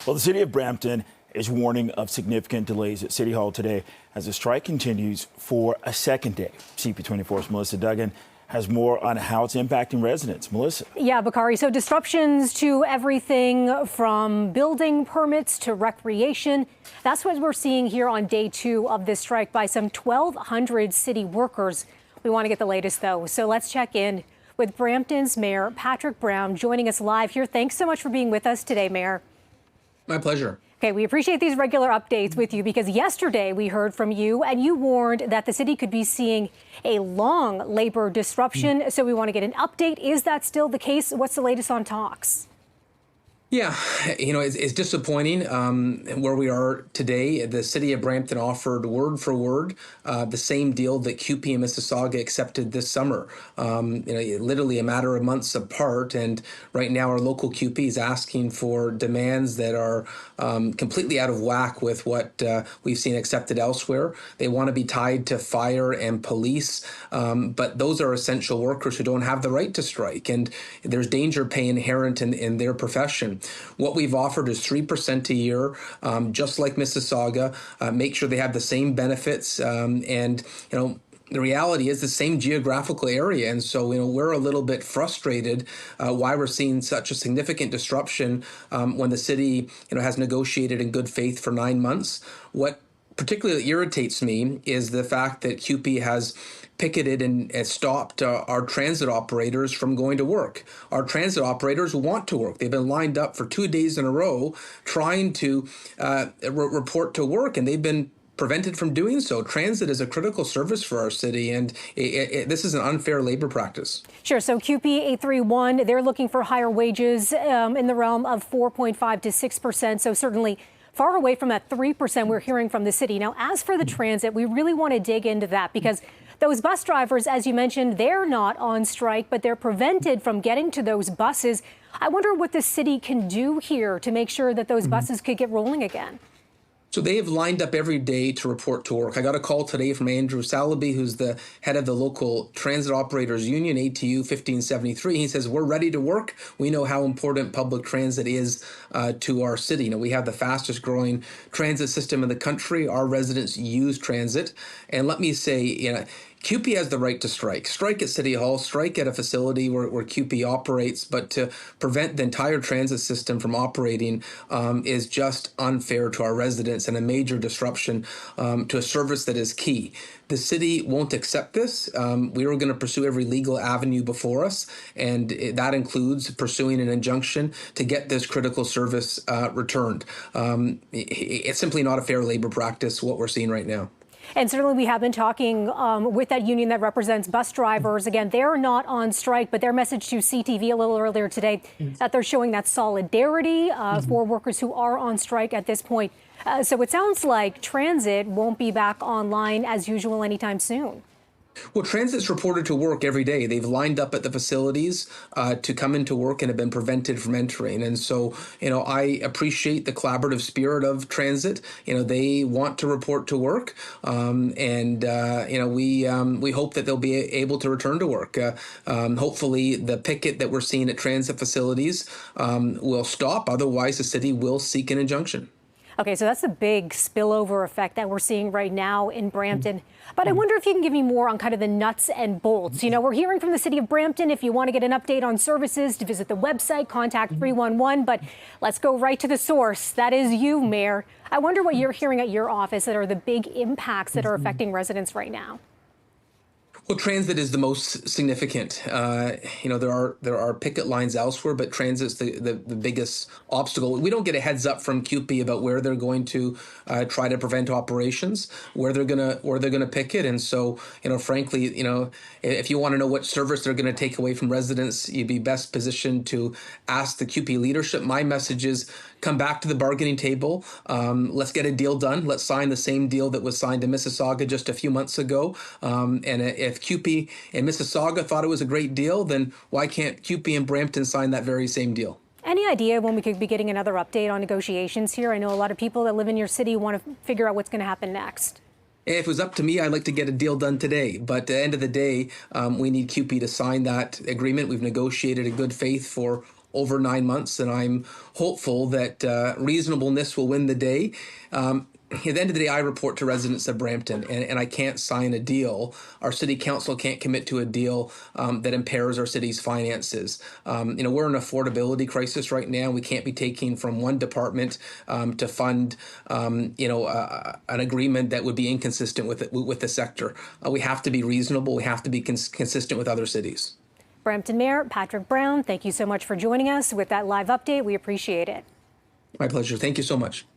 Well, the city of Brampton is warning of significant delays at City Hall today as the strike continues for a second day. CP24's Melissa Duggan has more on how it's impacting residents. Melissa. Yeah, Bakari. So disruptions to everything from building permits to recreation. That's what we're seeing here on day 2 of this strike by some 1,200 city workers. We want to get the latest, though. So let's check in with Brampton's Mayor Patrick Brown joining us live here. Thanks so much for being with us today, Mayor. My pleasure. Okay, we appreciate these regular updates with you because yesterday we heard from you and you warned that the city could be seeing a long labor disruption. So we want to get an update. Is that still the case? What's the latest on talks? Yeah, it's disappointing where we are today. The city of Brampton offered word for word the same deal that CUPE and Mississauga accepted this summer. Literally a matter of months apart. And right now our local CUPE is asking for demands that are completely out of whack with what we've seen accepted elsewhere. They want to be tied to fire and police, but those are essential workers who don't have the right to strike. And there's danger pay inherent in their profession. What we've offered is 3% a year, just like Mississauga, make sure they have the same benefits. The reality is the same geographical area. And so, we're a little bit frustrated why we're seeing such a significant disruption when the city, has negotiated in good faith for 9 months. What particularly irritates me is the fact that CUPE has picketed and stopped our transit operators from going to work. Our transit operators want to work. They've been lined up for 2 days in a row trying to report to work, and they've been prevented from doing so. Transit is a critical service for our city, and this is an unfair labor practice. Sure. So CUPE 831, they're looking for higher wages in the realm of 4.5 to 6%. So certainly far away from that 3% we're hearing from the city. Now, as for the transit, we really want to dig into that because those bus drivers, as you mentioned, they're not on strike, but they're prevented from getting to those buses. I wonder what the city can do here to make sure that those buses could get rolling again. So they have lined up every day to report to work. I got a call today from Andrew Salaby, who's the head of the local transit operators union, ATU 1573. He says, we're ready to work. We know how important public transit is to our city. We have the fastest growing transit system in the country. Our residents use transit. And let me say, CUPE has the right to strike. Strike at City Hall, strike at a facility where CUPE operates, but to prevent the entire transit system from operating is just unfair to our residents and a major disruption to a service that is key. The city won't accept this. We are going to pursue every legal avenue before us, and that includes pursuing an injunction to get this critical service returned. It's simply not a fair labor practice, what we're seeing right now. And certainly we have been talking with that union that represents bus drivers. Again, they're not on strike, but their message to CTV a little earlier today that they're showing that solidarity for workers who are on strike at this point. So it sounds like transit won't be back online as usual anytime soon. Well, transit's reported to work every day. They've lined up at the facilities to come into work and have been prevented from entering. And so, I appreciate the collaborative spirit of transit. They want to report to work, and we hope that they'll be able to return to work. Hopefully, the picket that we're seeing at transit facilities will stop. Otherwise, the city will seek an injunction. Okay, so that's the big spillover effect that we're seeing right now in Brampton. But I wonder if you can give me more on kind of the nuts and bolts. We're hearing from the city of Brampton. If you want to get an update on services, to visit the website, contact 311. But let's go right to the source. That is you, Mayor. I wonder what you're hearing at your office that are the big impacts that are affecting residents right now. Well, transit is the most significant. There are picket lines elsewhere, but transit's the biggest obstacle. We don't get a heads up from CUPE about where they're going to try to prevent operations, where they're gonna picket, and so frankly, if you want to know what service they're going to take away from residents, you'd be best positioned to ask the CUPE leadership. My message is come back to the bargaining table. Let's get a deal done. Let's sign the same deal that was signed in Mississauga just a few months ago. And if CUPE and Mississauga thought it was a great deal, then why can't CUPE and Brampton sign that very same deal? Any idea when we could be getting another update on negotiations here? I know a lot of people that live in your city want to figure out what's going to happen next. If it was up to me, I'd like to get a deal done today. But at the end of the day, we need CUPE to sign that agreement. We've negotiated in good faith for over 9 months, and I'm hopeful that reasonableness will win the day. At the end of the day, I report to residents of Brampton, and I can't sign a deal. Our city council can't commit to a deal that impairs our city's finances. We're in an affordability crisis right now. We can't be taking from one department to fund, an agreement that would be inconsistent with the sector. We have to be reasonable. We have to be consistent with other cities. Brampton Mayor Patrick Brown, thank you so much for joining us with that live update. We appreciate it. My pleasure. Thank you so much.